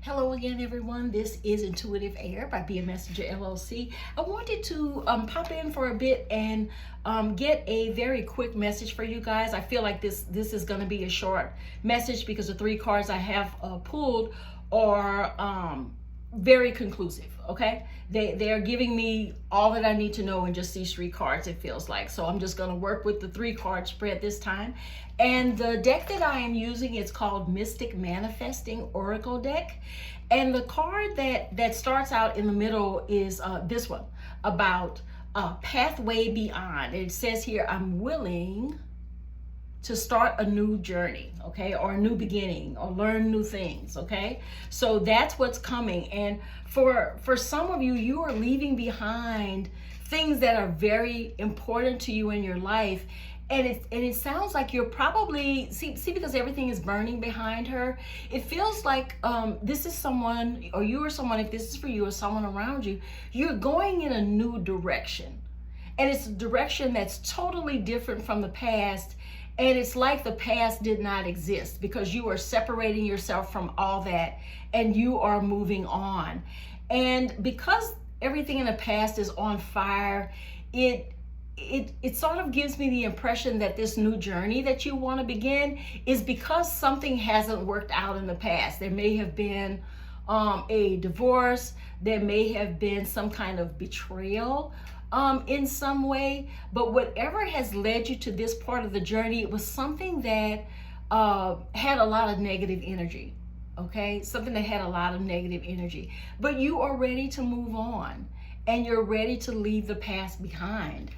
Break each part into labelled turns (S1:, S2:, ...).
S1: Hello again, everyone. This is Intuitive Air by Be a Messenger LLC. I wanted to pop in for a bit and get a very quick message for you guys. I feel like this is going to be a short message because the three cards I have pulled are very conclusive. Okay, they are giving me all that I need to know in just these three cards, it feels like. So I'm just going to work with the three card spread this time. And the deck that I am using is called Mystic Manifesting Oracle deck. And the card that starts out in the middle is this one, about pathway beyond. It says here, I'm willing to start a new journey, okay, or a new beginning, or learn new things, okay? So that's what's coming. And for some of you, you are leaving behind things that are very important to you in your life. And it sounds like you're probably, see, because everything is burning behind her, it feels like this is someone, or you or someone, if this is for you or someone around you, you're going in a new direction. And it's a direction that's totally different from the past. And it's like the past did not exist because you are separating yourself from all that and you are moving on. And because everything in the past is on fire, it sort of gives me the impression that this new journey that you want to begin is because something hasn't worked out in the past. There may have been a divorce, there may have been some kind of betrayal in some way, but whatever has led you to this part of the journey, it was something that had a lot of negative energy, okay? Something that had a lot of negative energy, but you are ready to move on and you're ready to leave the past behind.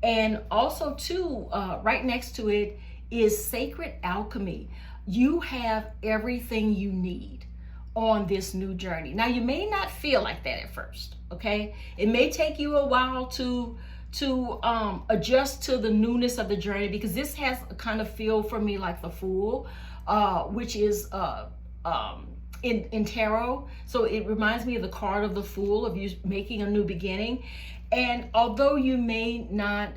S1: And also too, right next to it is Sacred Alchemy. You have everything you need on this new journey. Now, you may not feel like that at first, okay? It may take you a while to adjust to the newness of the journey, because this has a kind of feel for me like the Fool, which is in tarot. So it reminds me of the card of the Fool, of you making a new beginning. And although you may not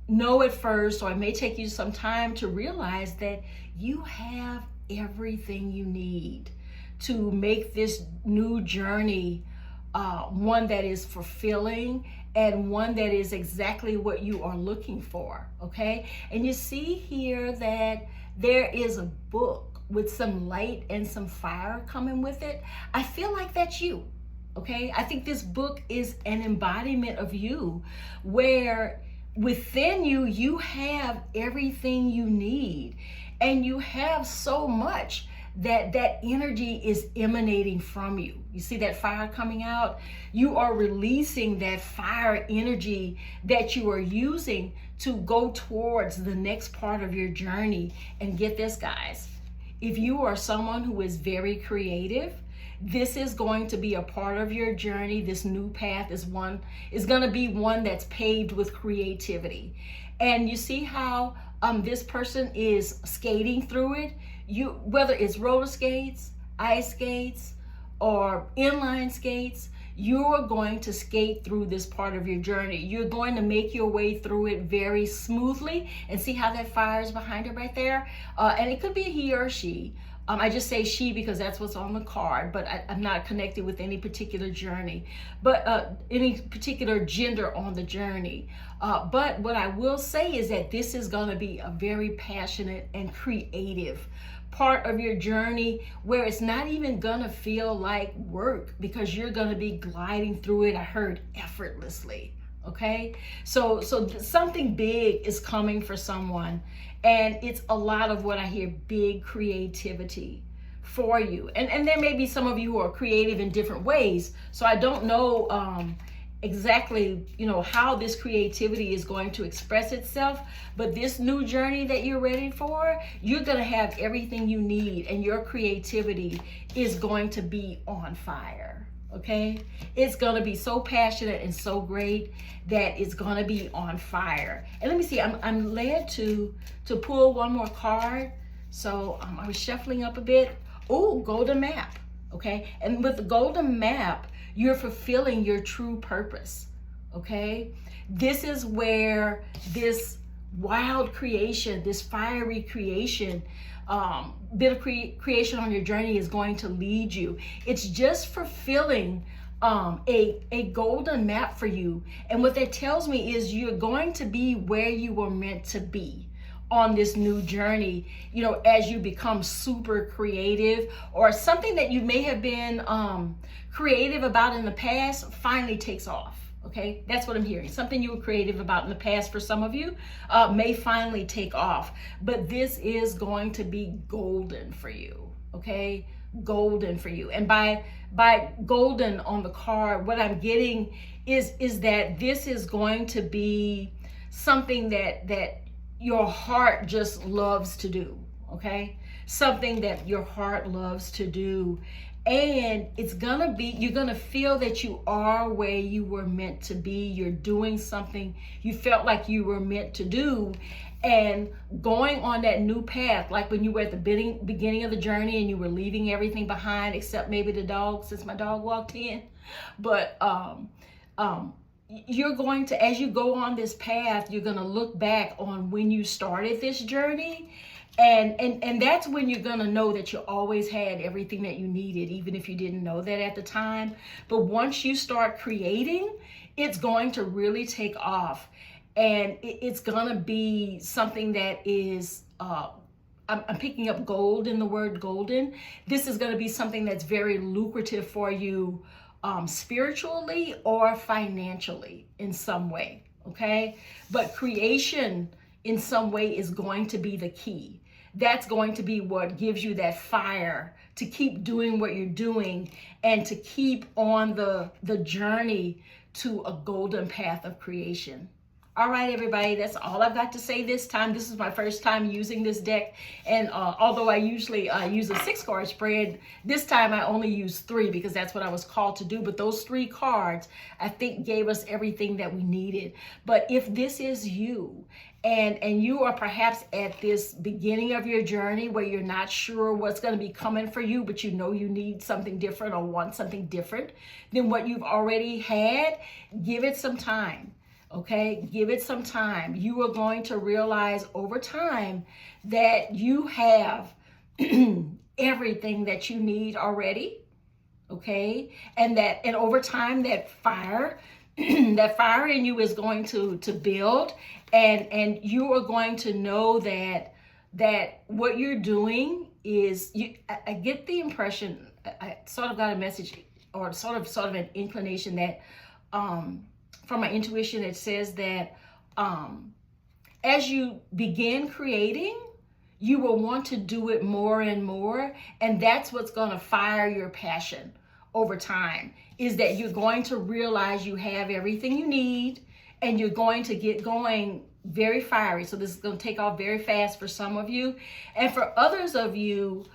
S1: know at first, or it may take you some time to realize that you have everything you need to make this new journey one that is fulfilling and one that is exactly what you are looking for, okay? And you see here that there is a book with some light and some fire coming with it. I feel like that's you, okay? I think this book is an embodiment of you, where within you, you have everything you need, and you have so much that energy is emanating from you. You see that fire coming out? You are releasing that fire energy that you are using to go towards the next part of your journey. And get this, guys, if you are someone who is very creative, this is going to be a part of your journey. This new path is going to be one that's paved with creativity. And you see how this person is skating through it. Whether it's roller skates, ice skates, or inline skates, you are going to skate through this part of your journey. You're going to make your way through it very smoothly. And see how that fire is behind her right there? And it could be he or she. I just say she because that's what's on the card, but I'm not connected with any particular journey, but any particular gender on the journey. But what I will say is that this is going to be a very passionate and creative part of your journey, where it's not even going to feel like work, because you're going to be gliding through it. I heard effortlessly. Okay, so something big is coming for someone, and it's a lot of what I hear, big creativity for you. And there may be some of you who are creative in different ways, so I don't know exactly, how this creativity is going to express itself, but this new journey that you're ready for, you're going to have everything you need, and your creativity is going to be on fire. Okay, it's going to be so passionate and so great that it's going to be on fire. And let me see, I'm led to pull one more card. So I was shuffling up a bit. Oh, golden map. Okay, and with the golden map, you're fulfilling your true purpose. Okay, this is where this wild creation, this fiery creation, bit of creation on your journey is going to lead you. It's just fulfilling a golden map for you. And what that tells me is you're going to be where you were meant to be on this new journey, you know, as you become super creative, or something that you may have been creative about in the past finally takes off. Okay, that's what I'm hearing. Something you were creative about in the past for some of you may finally take off, but this is going to be golden for you. Okay, golden for you. And by golden on the card, what I'm getting is that this is going to be something that your heart just loves to do. Okay, something that your heart loves to do. And it's gonna be, you're gonna feel that you are where you were meant to be. You're doing something you felt like you were meant to do, and going on that new path, like when you were at the beginning of the journey and you were leaving everything behind, except maybe the dog, since my dog walked in. But you're going to, as you go on this path, you're gonna look back on when you started this journey. And that's when you're going to know that you always had everything that you needed, even if you didn't know that at the time. But once you start creating, it's going to really take off. And it's going to be something that is, I'm picking up gold in the word golden. This is going to be something that's very lucrative for you spiritually or financially in some way. Okay. But creation in some way is going to be the key. That's going to be what gives you that fire to keep doing what you're doing and to keep on the journey to a golden path of creation. All right, everybody, that's all I've got to say this time. This is my first time using this deck. And although I usually use a 6-card spread, this time I only use 3 because that's what I was called to do. But those 3 cards, I think, gave us everything that we needed. But if this is you, and you are perhaps at this beginning of your journey where you're not sure what's going to be coming for you, but you know you need something different or want something different than what you've already had, give it some time. Okay, give it some time. You are going to realize over time that you have everything that you need already. Okay, and over time that fire that fire in you is going to build, and you are going to know that what you're doing is, I get the impression, I sort of got a message or sort of an inclination that from my intuition, it says that as you begin creating, you will want to do it more and more. And that's what's going to fire your passion over time, is that you're going to realize you have everything you need and you're going to get going very fiery. So this is going to take off very fast for some of you. And for others of you,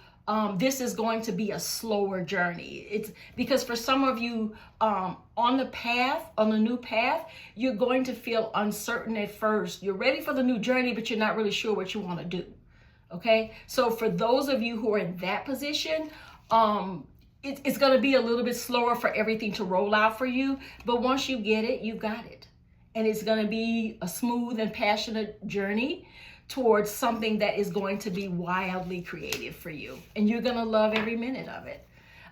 S1: this is going to be a slower journey. It's because for some of you on the new path, you're going to feel uncertain at first. You're ready for the new journey, but you're not really sure what you want to do. Okay. So for those of you who are in that position, it's going to be a little bit slower for everything to roll out for you. But once you get it, you got it. And it's going to be a smooth and passionate journey towards something that is going to be wildly creative for you. And you're going to love every minute of it.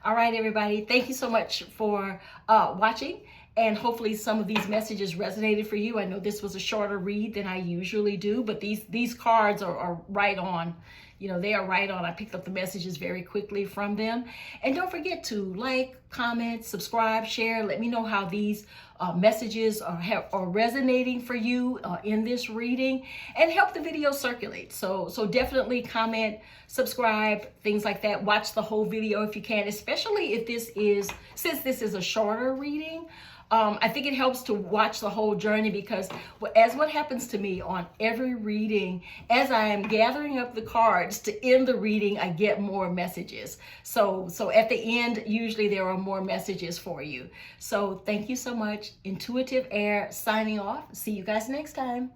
S1: All right, everybody. Thank you so much for watching. And hopefully some of these messages resonated for you. I know this was a shorter read than I usually do, but these cards are right on. You know, they are right on. I picked up the messages very quickly from them. And don't forget to like, comment, subscribe, share. Let me know how these messages are resonating for you in this reading, and help the video circulate. So definitely comment, subscribe, things like that. Watch the whole video if you can, especially if since this is a shorter reading. I think it helps to watch the whole journey, because as what happens to me on every reading, as I am gathering up the cards to end the reading, I get more messages. So at the end, usually there are more messages for you. So thank you so much. Intuitive Air signing off. See you guys next time.